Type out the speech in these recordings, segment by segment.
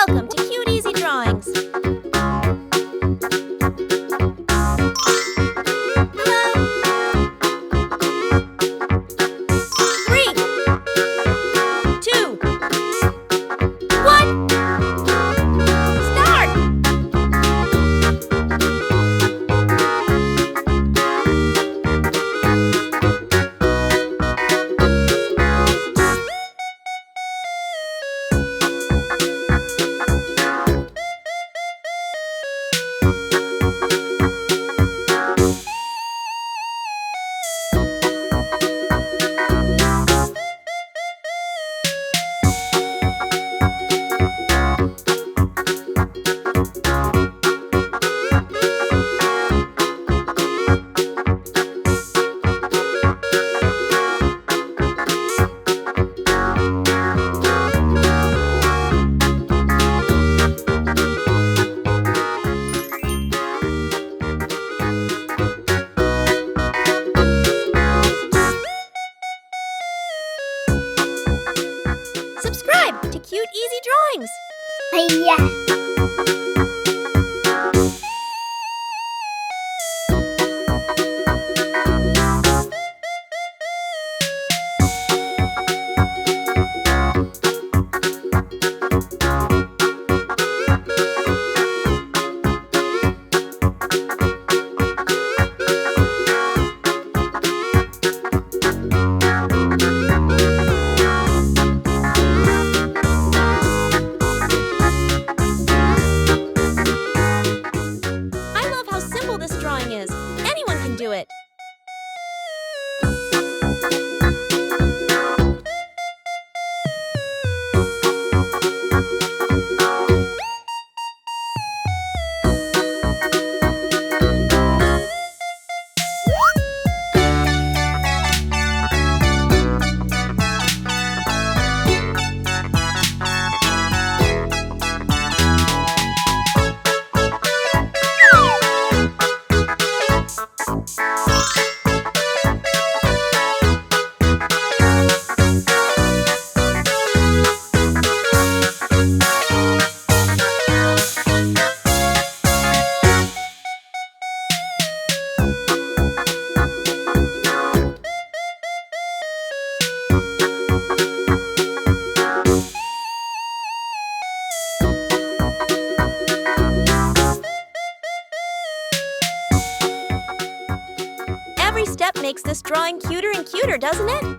Welcome to Cute Easy Drawings. Subscribe to Cute Easy Drawings. This drawing is. Anyone can do it. Every step makes this drawing cuter and cuter, doesn't it?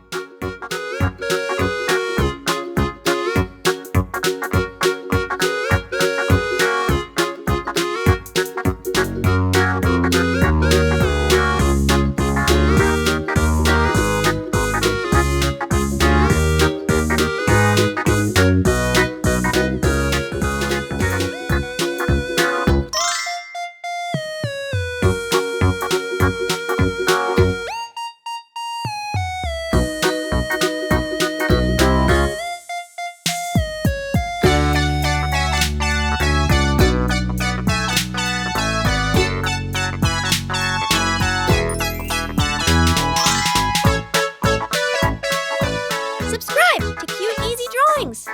Subscribe to Cute Easy Drawings.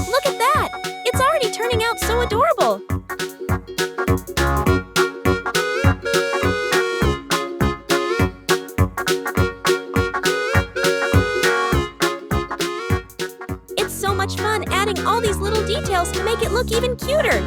Look at that! It's already turning out so adorable! It's so much fun adding all these little details to make it look even cuter!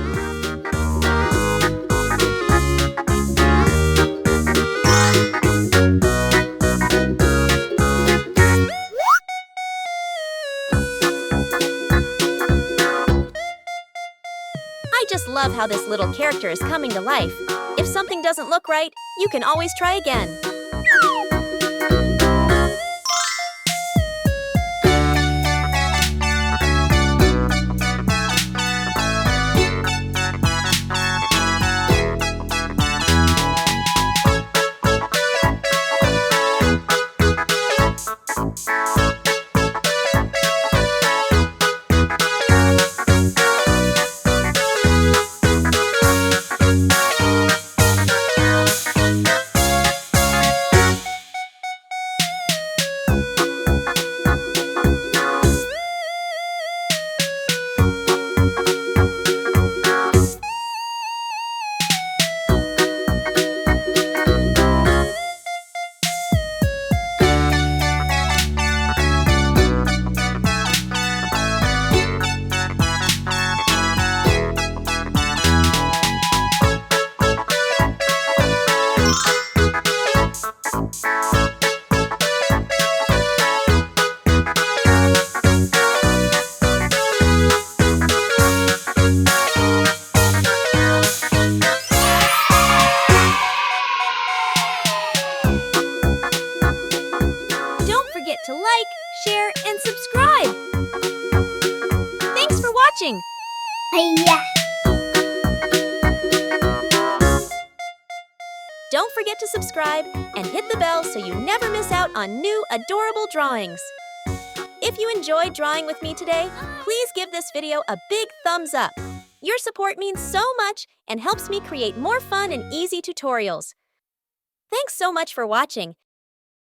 I just love how this little character is coming to life. If something doesn't look right, you can always try again. share, and subscribe. Thanks for watching. Hiya. Don't forget to subscribe and hit the bell so you never miss out on new adorable drawings. If you enjoyed drawing with me today, please give this video a big thumbs up. Your support means so much and helps me create more fun and easy tutorials. Thanks so much for watching,